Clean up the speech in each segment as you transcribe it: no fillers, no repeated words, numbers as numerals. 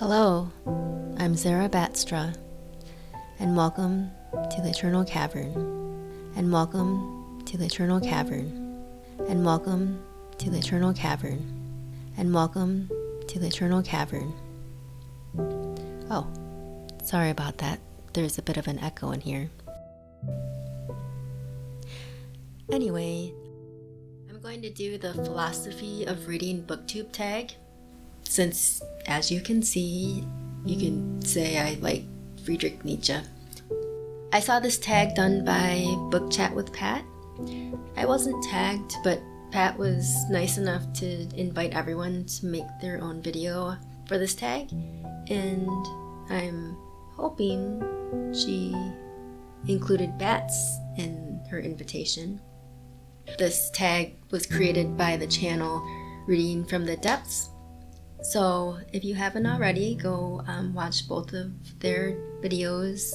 Hello, I'm Zara Batstra, and welcome to the Eternal Cavern, and welcome to the Eternal Cavern, and welcome to the Eternal Cavern, and welcome to the Eternal Cavern. Oh, sorry about that. There's a bit of an echo in here. Anyway, I'm going to do the philosophy of reading booktube tag. Since, as you can see, you can say I like Friedrich Nietzsche. I saw this tag done by Book Chat with Pat. I wasn't tagged, but Pat was nice enough to invite everyone to make their own video for this tag, and I'm hoping she included bats in her invitation. This tag was created by the channel Reading from the Depths. So if you haven't already, go watch both of their videos.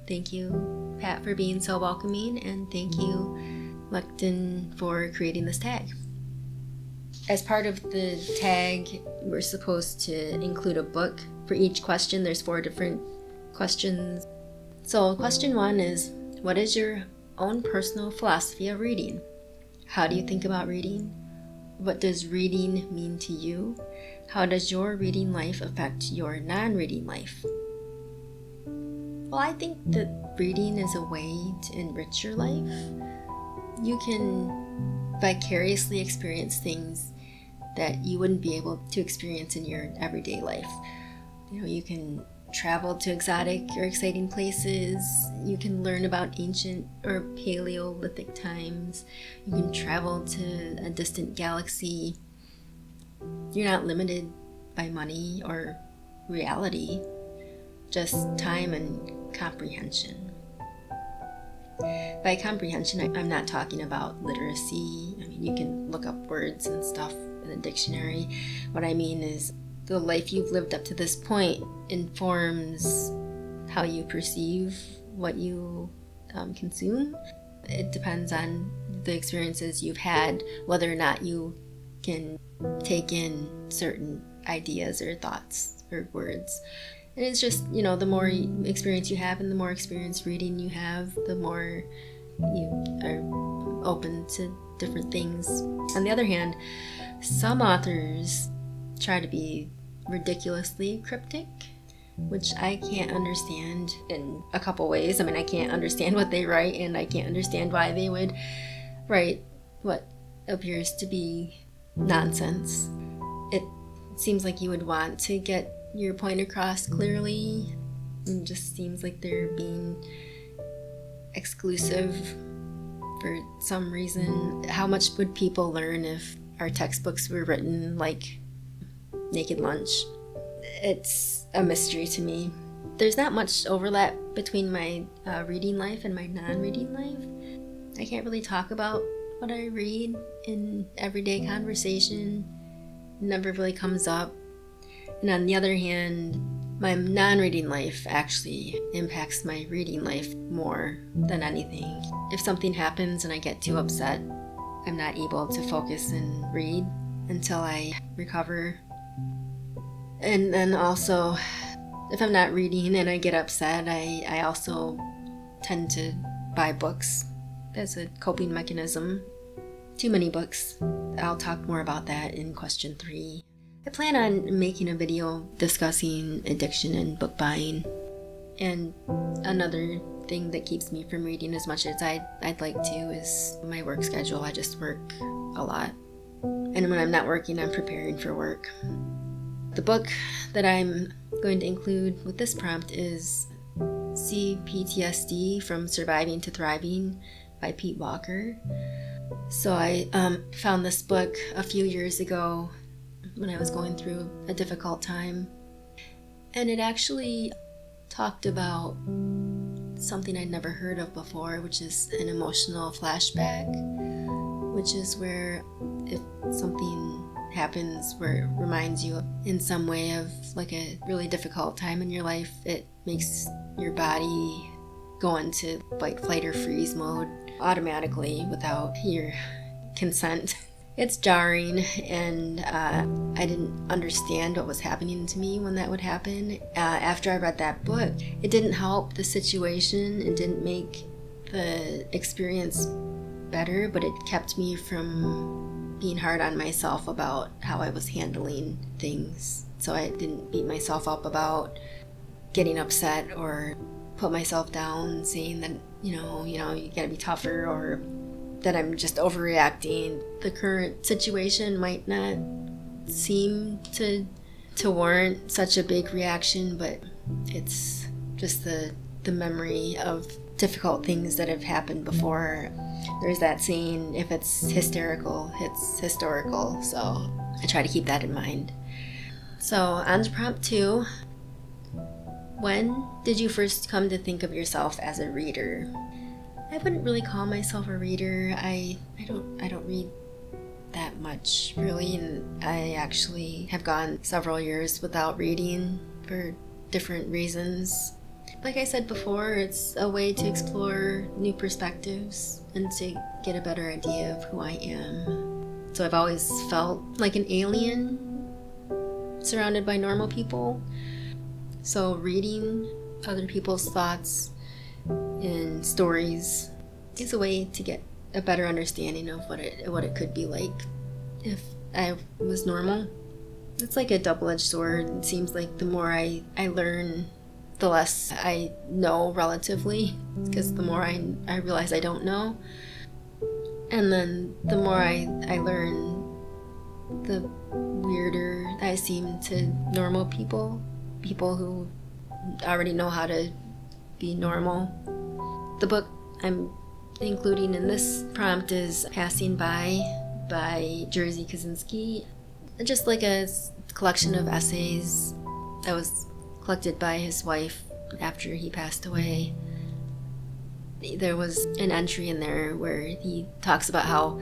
Thank you, Pat, for being so welcoming, and thank you, Lecton, for creating this tag. As part of the tag, we're supposed to include a book. For each question, there's 4 different questions. So question 1 is, what is your own personal philosophy of reading? How do you think about reading? What does reading mean to you? How does your reading life affect your non-reading life? Well, I think that reading is a way to enrich your life. You can vicariously experience things that you wouldn't be able to experience in your everyday life. You can travel to exotic or exciting places. You can learn about ancient or Paleolithic times. You can travel to a distant galaxy. You're not limited by money or reality, just time and comprehension. By comprehension, I'm not talking about literacy. You can look up words and stuff in a dictionary. What I mean is the life you've lived up to this point informs how you perceive what you consume. It depends on the experiences you've had, whether or not you can take in certain ideas or thoughts or words. And it's just, the more experience you have and the more experience reading you have, the more you are open to different things. On the other hand, some authors try to be ridiculously cryptic, which I can't understand in a couple ways. I can't understand what they write, and I can't understand why they would write what appears to be nonsense. It seems like you would want to get your point across clearly. It just seems like they're being exclusive for some reason. How much would people learn if our textbooks were written like Naked Lunch? It's a mystery to me. There's not much overlap between my reading life and my non-reading life. I can't really talk about what I read in everyday conversation. It never really comes up. And on the other hand, my non-reading life actually impacts my reading life more than anything. If something happens and I get too upset, I'm not able to focus and read until I recover. And then also, if I'm not reading and I get upset, I also tend to buy books as a coping mechanism. Too many books. I'll talk more about that in question 3. I plan on making a video discussing addiction and book buying. And another thing that keeps me from reading as much as I'd like to is my work schedule. I just work a lot. And when I'm not working, I'm preparing for work. The book that I'm going to include with this prompt is CPTSD From Surviving to Thriving by Pete Walker. So I found this book a few years ago when I was going through a difficult time. And it actually talked about something I'd never heard of before, which is an emotional flashback, which is where if something happens where it reminds you in some way of like a really difficult time in your life, it makes your body go into fight, flight, or freeze mode automatically without your consent. It's jarring, and I didn't understand what was happening to me when that would happen. After I read that book, it didn't help the situation, it didn't make the experience better, but it kept me from being hard on myself about how I was handling things. So I didn't beat myself up about getting upset or put myself down saying that, you gotta be tougher, or that I'm just overreacting. The current situation might not seem to warrant such a big reaction, but it's just the memory of difficult things that have happened before. There's that saying, if it's hysterical, it's historical. So I try to keep that in mind. So on to prompt 2. When did you first come to think of yourself as a reader? I wouldn't really call myself a reader. I don't read that much, really, and I actually have gone several years without reading for different reasons. Like I said before, it's a way to explore new perspectives and to get a better idea of who I am. So I've always felt like an alien surrounded by normal people. So reading other people's thoughts and stories is a way to get a better understanding of what it could be like if I was normal. It's like a double-edged sword. It seems like the more I learn, the less I know relatively, because the more I realize I don't know. And then the more I learn, the weirder I seem to normal people who already know how to be normal. The book I'm including in this prompt is Passing by Jerzy Kosinski. Just like a collection of essays that was collected by his wife after he passed away. There was an entry in there where he talks about how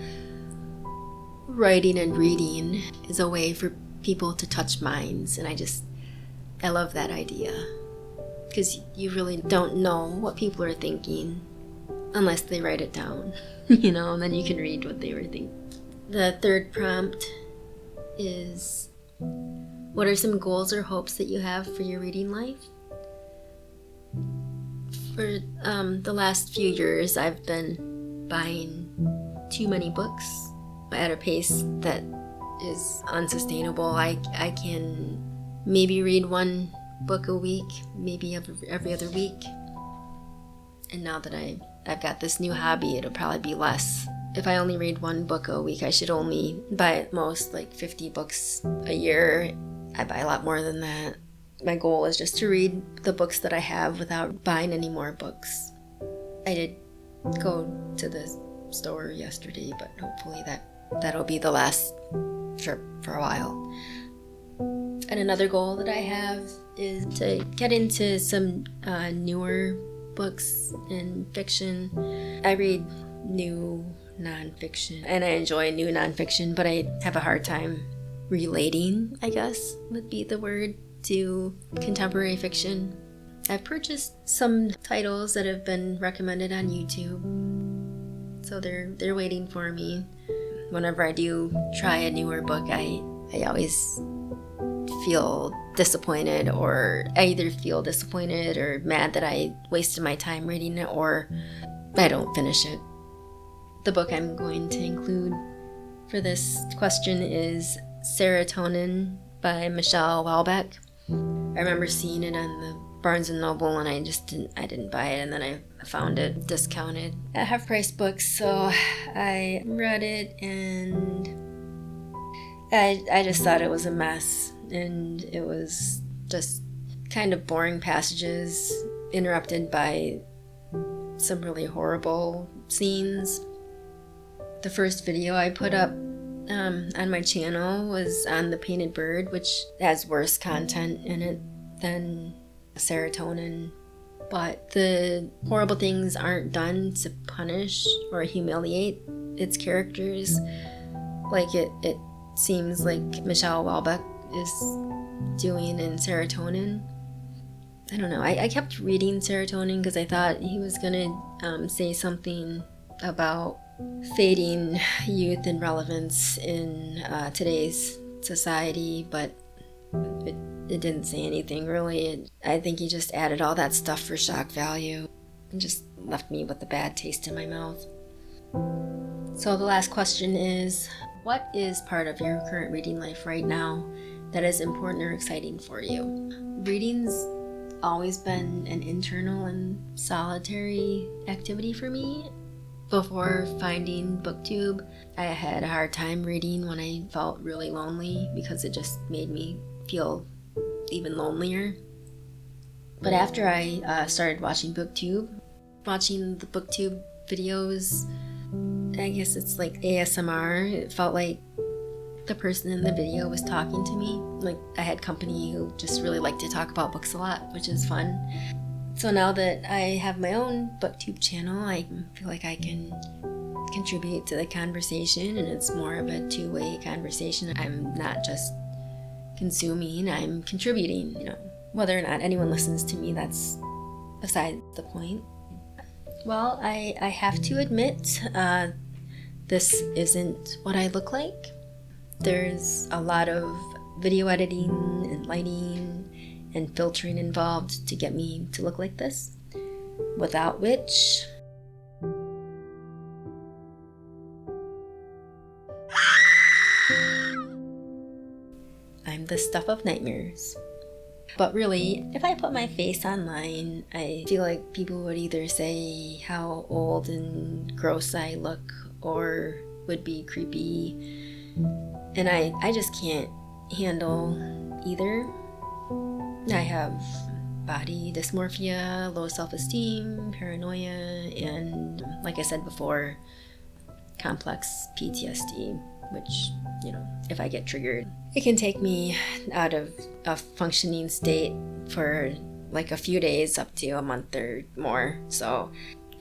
writing and reading is a way for people to touch minds, and I love that idea, because you really don't know what people are thinking unless they write it down, and then you can read what they were thinking. The third prompt is, what are some goals or hopes that you have for your reading life? For the last few years, I've been buying too many books at a pace that is unsustainable. I can maybe read one book a week, maybe every other week. And now that I've got this new hobby, it'll probably be less. If I only read one book a week, I should only buy at most like 50 books a year. I buy a lot more than that. My goal is just to read the books that I have without buying any more books. I did go to the store yesterday, but hopefully that'll be the last trip for a while. And another goal that I have is to get into some newer books and fiction. I read new nonfiction, and I enjoy new nonfiction, but I have a hard time relating, I guess would be the word, to contemporary fiction. I've purchased some titles that have been recommended on YouTube, so they're waiting for me. Whenever I do try a newer book, I always feel disappointed, or I either feel disappointed or mad that I wasted my time reading it, or I don't finish it. The book I'm going to include for this question is Serotonin by Michelle Houellebecq. I remember seeing it on the Barnes & Noble, and I didn't buy it, and then I found it discounted at half-price books, so I read it, and I just thought it was a mess, and it was just kind of boring passages interrupted by some really horrible scenes. The first video I put up on my channel was on The Painted Bird, which has worse content in it than Serotonin. But the horrible things aren't done to punish or humiliate its characters like it seems like Michelle Houellebecq is doing in Serotonin. I don't know. I kept reading Serotonin because I thought he was going to say something about fading youth and relevance in today's society, but it didn't say anything really. I think he just added all that stuff for shock value and just left me with a bad taste in my mouth. So the last question is, what is part of your current reading life right now that is important or exciting for you? Reading's always been an internal and solitary activity for me. Before finding BookTube, I had a hard time reading when I felt really lonely because it just made me feel even lonelier. But after I started watching BookTube, watching the BookTube videos, I guess it's like ASMR, it felt like the person in the video was talking to me. Like I had company who just really liked to talk about books a lot, which is fun. So now that I have my own BookTube channel, I feel like I can contribute to the conversation, and it's more of a two-way conversation. I'm not just consuming, I'm contributing. Whether or not anyone listens to me, that's beside the point. Well, I have to admit, this isn't what I look like. There's a lot of video editing and lighting and filtering involved to get me to look like this, without which I'm the stuff of nightmares. But really, if I put my face online, I feel like people would either say how old and gross I look or would be creepy. And I just can't handle either. I have body dysmorphia, low self-esteem, paranoia, and like I said before, complex PTSD, which, if I get triggered, it can take me out of a functioning state for like a few days up to a month or more. So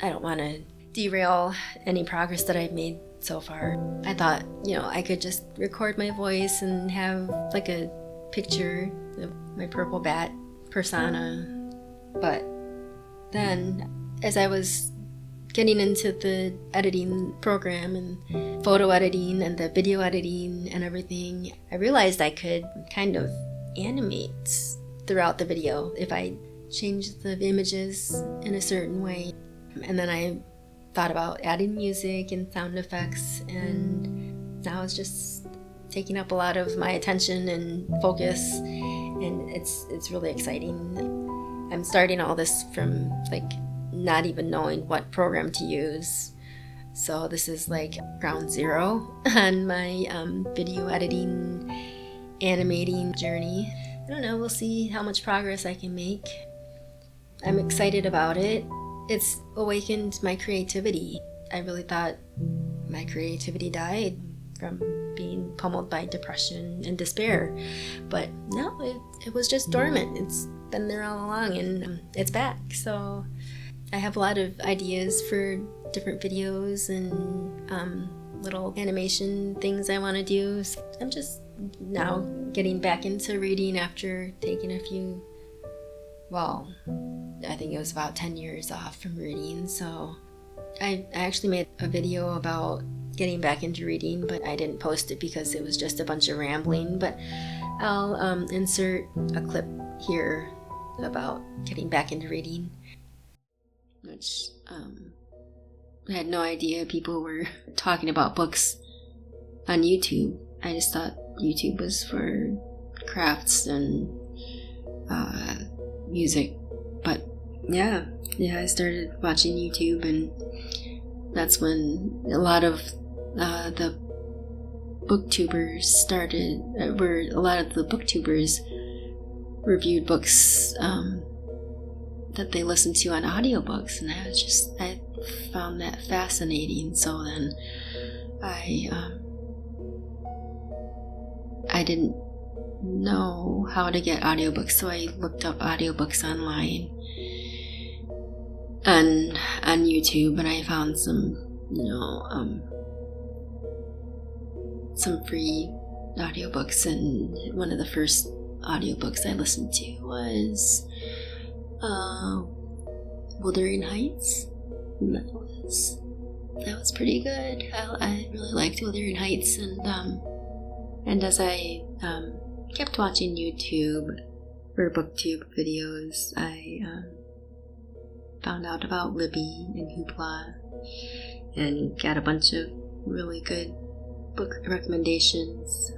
I don't want to derail any progress that I've made so far. I thought, I could just record my voice and have like a picture of my purple bat persona. But then as I was getting into the editing program and photo editing and the video editing and everything, I realized I could kind of animate throughout the video if I changed the images in a certain way. And then I thought about adding music and sound effects, and now it's just taking up a lot of my attention and focus, and it's really exciting. I'm starting all this from like not even knowing what program to use, so this is like ground zero on my video editing, animating journey. I don't know, we'll see how much progress I can make. I'm excited about it. It's awakened my creativity. I really thought my creativity died from being pummeled by depression and despair. But no, it was just dormant. It's been there all along, and it's back. So I have a lot of ideas for different videos and little animation things I want to do. So I'm just now getting back into reading after taking a few, I think it was about 10 years off from reading. So I actually made a video about getting back into reading, but I didn't post it because it was just a bunch of rambling. But I'll insert a clip here about getting back into reading, which I had no idea people were talking about books on YouTube. I just thought YouTube was for crafts and music. But yeah, I started watching YouTube, and that's when a lot of the booktubers started, where a lot of the booktubers reviewed books that they listened to on audiobooks, and I found that fascinating. So then I didn't know how to get audiobooks, so I looked up audiobooks online and on YouTube, and I found some free audiobooks, and one of the first audiobooks I listened to was Wuthering Heights, and that was that was pretty good. I really liked Wuthering Heights, and as I kept watching YouTube or booktube videos, I found out about Libby and Hoopla and got a bunch of really good book recommendations,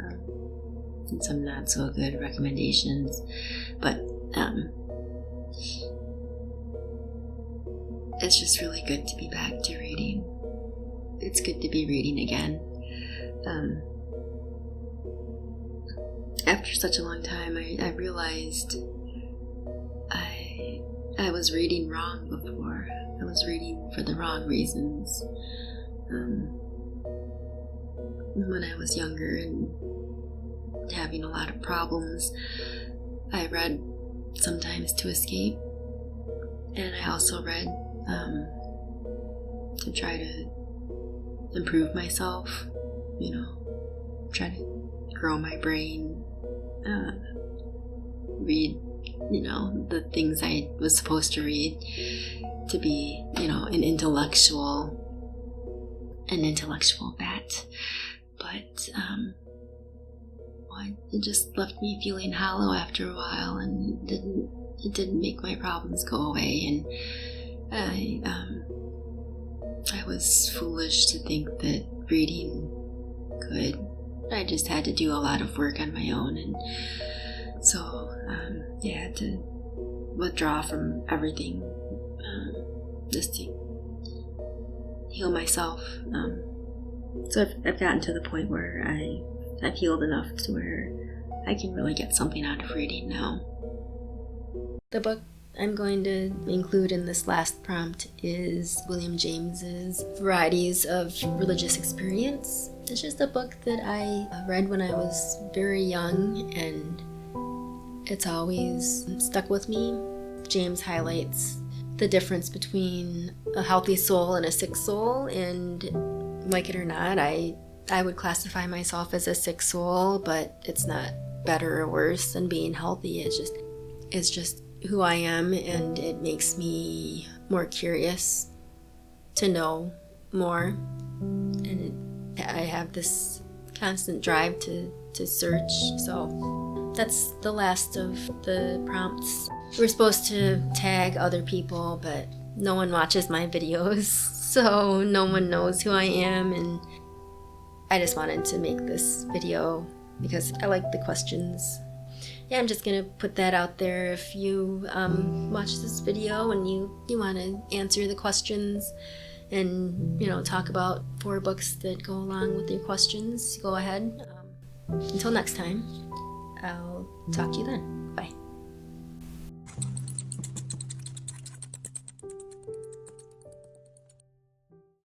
and some not so good recommendations, but it's just really good to be back to reading. It's good to be reading again. After such a long time, I realized I was reading wrong before. I was reading for the wrong reasons. When I was younger and having a lot of problems, I read sometimes to escape, and I also read to try to improve myself, try to grow my brain, read, the things I was supposed to read to be, an intellectual bat. But it just left me feeling hollow after a while, and it didn't make my problems go away. And I was foolish to think that reading could. I just had to do a lot of work on my own, and so I had to withdraw from everything just to heal myself. So I've gotten to the point where I've healed enough to where I can really get something out of reading now. The book I'm going to include in this last prompt is William James's Varieties of Religious Experience. It's just a book that I read when I was very young, and it's always stuck with me. James highlights the difference between a healthy soul and a sick soul, and like it or not, I would classify myself as a sick soul, but it's not better or worse than being healthy. It's just who I am, and it makes me more curious to know more, and I have this constant drive to search. So that's the last of the prompts. We're supposed to tag other people, but no one watches my videos, so no one knows who I am, and I just wanted to make this video because I like the questions. Yeah, I'm just gonna put that out there. If you watch this video and you want to answer the questions and talk about 4 books that go along with your questions, go ahead. Until next time, I'll talk to you then. Bye.